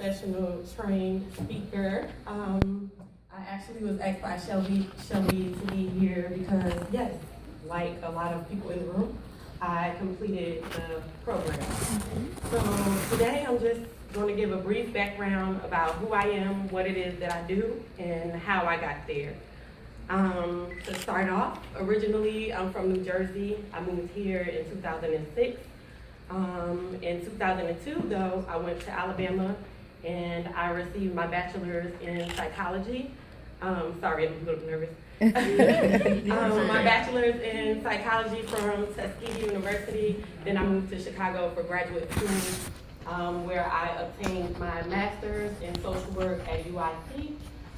professional trained speaker. I actually was asked by Shelby to be here because, yes, like a lot of people in the room, I completed the program. So today I'm just going to give a brief background about who I am, what it is that I do, and how I got there. To start off, originally I'm from New Jersey. I moved here in 2006. In 2002, though, I went to Alabama and I received my bachelor's in psychology. Sorry, I'm a little nervous. My bachelor's in psychology from Tuskegee University. Then I moved to Chicago for graduate school, where I obtained my master's in social work at UIC.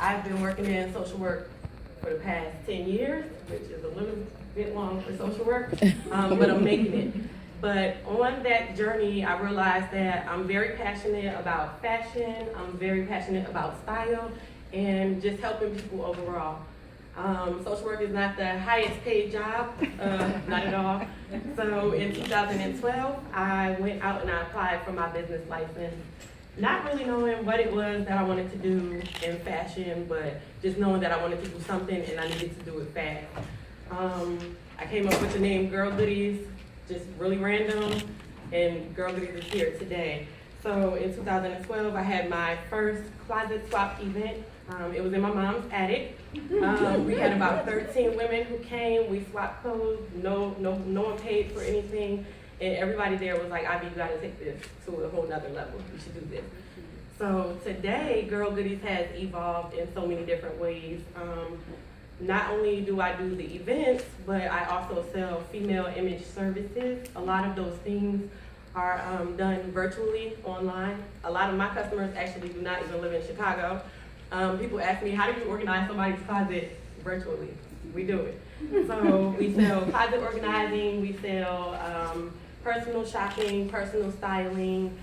I've been working in social work for the past 10 years, which is a little bit long for social work, but I'm making it. But on that journey, I realized that I'm very passionate about fashion, I'm very passionate about style, and just helping people overall. Social work is not the highest paid job, not at all. So in 2012, I went out and I applied for my business license, not really knowing what it was that I wanted to do in fashion, but just knowing that I wanted to do something and I needed to do it fast. I came up with the name GirlGoodies, just really random, and GirlGoodies is here today. So in 2012, I had my first closet swap event. It was in my mom's attic. We had about 13 women who came. We swapped clothes. No one paid for anything. And everybody there was like, Ivy, you gotta take this to a whole nother level. You should do this. So today, GirlGoodies has evolved in so many different ways. Not only do I do the events, but I also sell female image services. A lot of those things are done virtually online. A lot of my customers actually do not even live in Chicago. People ask me, how do you organize somebody's closet virtually? We do it. So we sell closet organizing, we sell personal shopping, personal styling,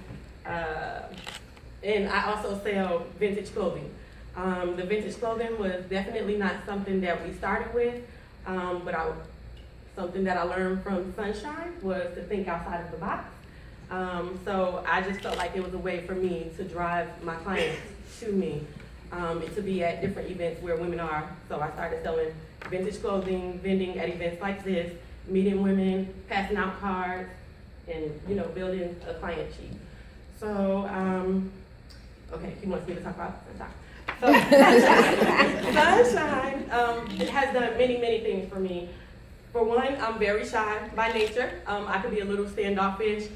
and I also sell vintage clothing. The vintage clothing was definitely not something that we started with, but something that I learned from Sunshine was to think outside of the box. So I just felt like it was a way for me to drive my clients to me, to be at different events where women are. So I started selling vintage clothing, vending at events like this, meeting women, passing out cards, and building a client sheet. So, okay, he wants me to talk about Sunshine. So Sunshine has done many things for me. For one, I'm very shy by nature. I could be a little standoffish.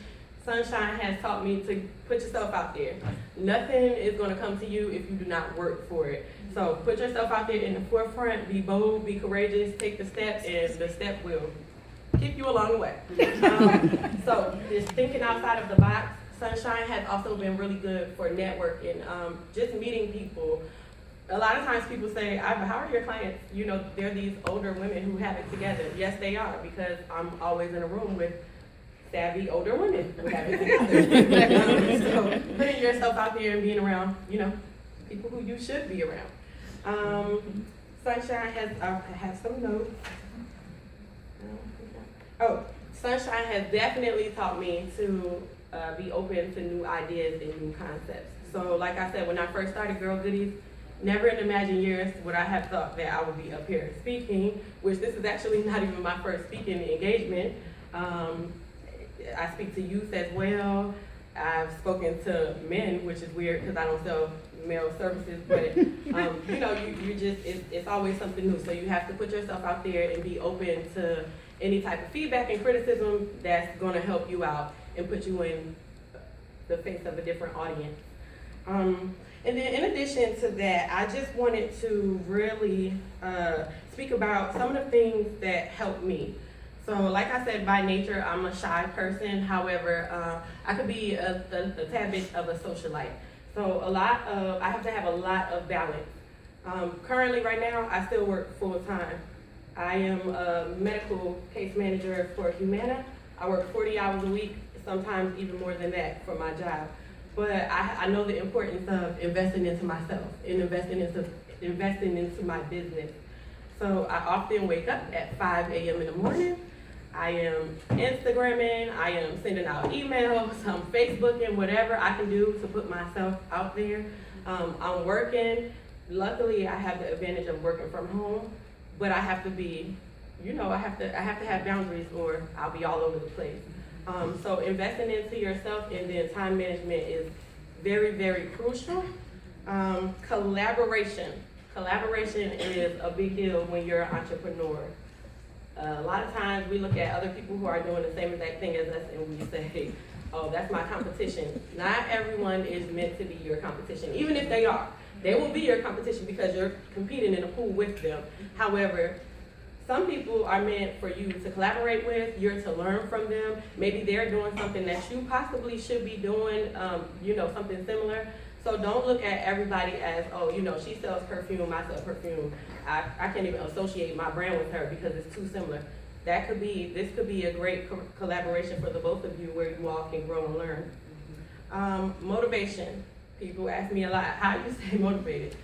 Sunshine has taught me to put yourself out there. Nothing is going to come to you if you do not work for it. So put yourself out there in the forefront, be bold, be courageous, take the step, and the step will keep you along the way. So just thinking outside of the box. Sunshine has also been really good for networking, just meeting people. A lot of times people say, Iva, how are your clients? They're these older women who have it together. Yes, they are, because I'm always in a room with savvy older women who have it together. So putting yourself out there and being around, people who you should be around. Sunshine has some notes. Oh, Sunshine has definitely taught me to be open to new ideas and new concepts. So like I said, when I first started GirlGoodies, never in a million years would I have thought that I would be up here speaking, which this is actually not even my first speaking engagement. I speak to youth as well. I've spoken to men, which is weird because I don't sell male services, but it's always something new. So you have to put yourself out there and be open to any type of feedback and criticism that's going to help you out and put you in the face of a different audience. And then in addition to that, I just wanted to really speak about some of the things that helped me. So like I said, by nature, I'm a shy person. However, I could be a tad bit of a socialite. So I have to have a lot of balance. Currently, right now, I still work full time. I am a medical case manager for Humana. I work 40 hours a week, sometimes even more than that for my job. But I know the importance of investing into myself and investing into my business. So I often wake up at 5 a.m. in the morning. I am Instagramming, I am sending out emails, I'm Facebooking, whatever I can do to put myself out there. I'm working. Luckily, I have the advantage of working from home, but I have to be, I have to have boundaries or I'll be all over the place. So investing into yourself and then time management is very, very crucial. Collaboration is a big deal when you're an entrepreneur. A lot of times we look at other people who are doing the same exact thing as us and we say, oh, that's my competition. Not everyone is meant to be your competition, even if they are. They will be your competition because you're competing in a pool with them. However, some people are meant for you to collaborate with, you're to learn from them. Maybe they're doing something that you possibly should be doing, something similar. So don't look at everybody as, oh, she sells perfume, I sell perfume. I can't even associate my brand with her because it's too similar. This could be a great collaboration for the both of you where you all can grow and learn. Motivation. People ask me a lot, how you stay motivated?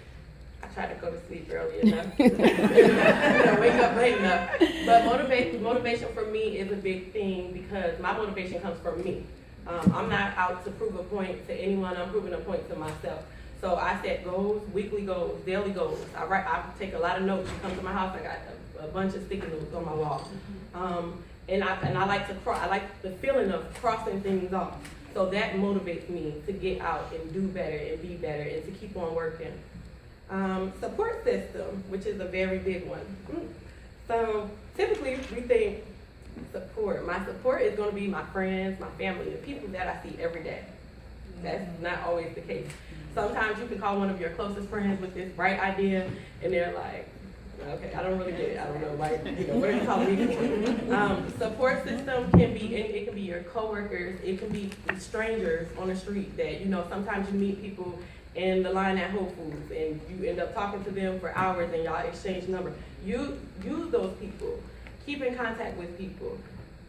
I try to go to sleep early enough, wake up late enough. But motivation for me is a big thing because my motivation comes from me. I'm not out to prove a point to anyone, I'm proving a point to myself. So I set goals, weekly goals, daily goals. I take a lot of notes. You come to my house, I got a bunch of sticky notes on my wall. And I like the feeling of crossing things off. So that motivates me to get out and do better and be better and to keep on working. Support system, which is a very big one. So typically we think support. My support is going to be my friends, my family, the people that I see every day. That's not always the case. Sometimes you can call one of your closest friends with this bright idea and they're like, okay, I don't really get it. I don't know, what are you calling me? Support system can be your coworkers, it can be strangers on the street that, sometimes you meet people in the line at Whole Foods and you end up talking to them for hours and y'all exchange numbers. You use those people. Keep in contact with people.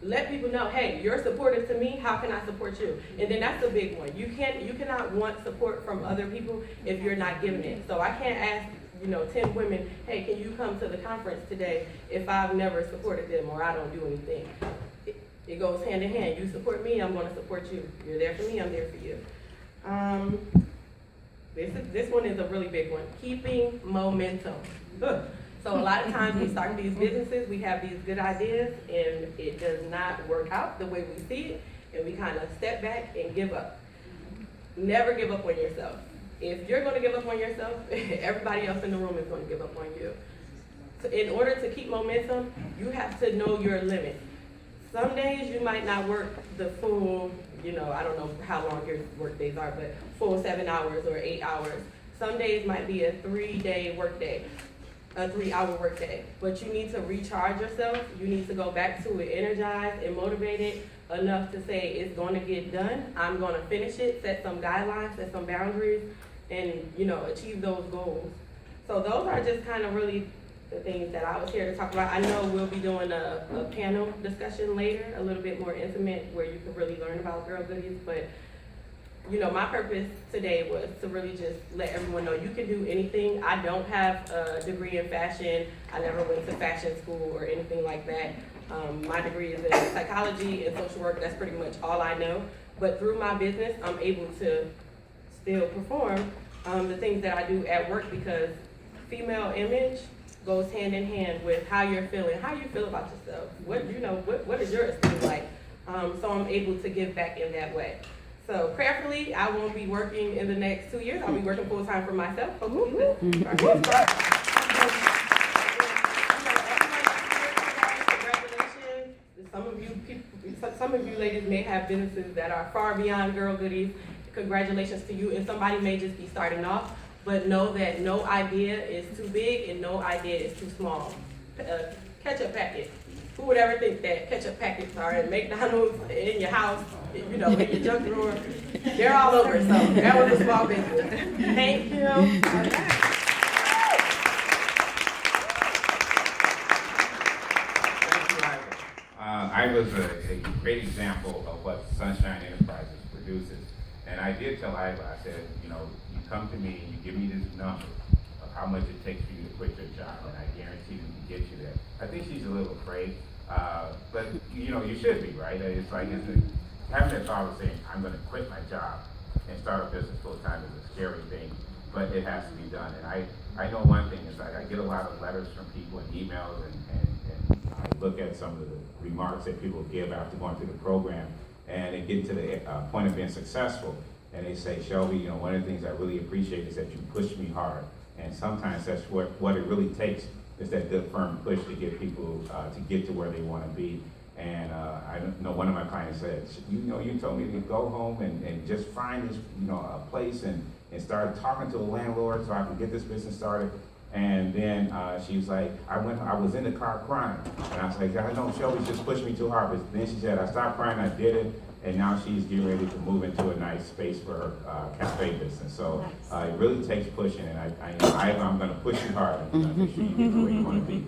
Let people know, hey, you're supportive to me, how can I support you? And then that's a big one. You cannot want support from other people if you're not giving it. So I can't ask 10 women, hey, can you come to the conference today if I've never supported them or I don't do anything? It goes hand in hand. You support me, I'm going to support you. You're there for me, I'm there for you. This one is a really big one. Keeping momentum. So a lot of times we start these businesses, we have these good ideas, and it does not work out the way we see it, and we kind of step back and give up. Never give up on yourself. If you're going to give up on yourself, everybody else in the room is going to give up on you. So in order to keep momentum, you have to know your limit. Some days you might not work the full, I don't know how long your work days are, but full 7 hours or 8 hours. Some days might be a 3-day work day, a 3-hour work day. But you need to recharge yourself. You need to go back to it energized and motivated enough to say it's going to get done. I'm going to finish it, set some guidelines, set some boundaries, and achieve those goals. So those are just kind of really the things that I was here to talk about. I know we'll be doing a panel discussion later, a little bit more intimate, where you can really learn about GirlGoodies. But my purpose today was to really just let everyone know you can do anything. I don't have a degree in fashion. I never went to fashion school or anything like that. My degree is in psychology and social work. That's pretty much all I know. But through my business, I'm able to still perform the things that I do at work because female image goes hand in hand with how you're feeling, how you feel about yourself. What is your esteem like? So I'm able to give back in that way. So prayerfully, I won't be working in the next 2 years. I'll be working full time for myself. Hopefully, Some of you ladies may have businesses that are far beyond GirlGoodies. Congratulations to you. And somebody may just be starting off, but know that no idea is too big and no idea is too small. Ketchup packet. Who would ever think that ketchup packets are in McDonald's, in your house, in your junk drawer? They're all over. So that was a small business. Thank you. I was a great example of what Sunshine Enterprises produces. And I did tell Iva, I said, you come to me and you give me this number of how much it takes for you to quit your job, and I guarantee we can get you there. I think she's a little afraid But, you know, you should be, right? It's like, having that thought of saying, I'm gonna quit my job and start a business full time is a scary thing, but it has to be done. And I know one thing is like, I get a lot of letters from people and emails, and I look at some of the remarks that people give after going through the program, and they get to the point of being successful, and they say, Shelby, you know, one of the things I really appreciate is that you push me hard. And sometimes that's what it really takes, is that good firm push to get people to get to where they want to be. And I know one of my clients said, you know, you told me to go home and just find this, you know, a place and start talking to a landlord so I can get this business started. And then she was like, I was in the car crying. And I was like, I know Shelby just pushed me too hard. But then she said, I stopped crying, I did it. And now she's getting ready to move into a nice space for her cafe business. So it really takes pushing. And I'm going to push you hard. I'm going to make sure you get to where you want to be.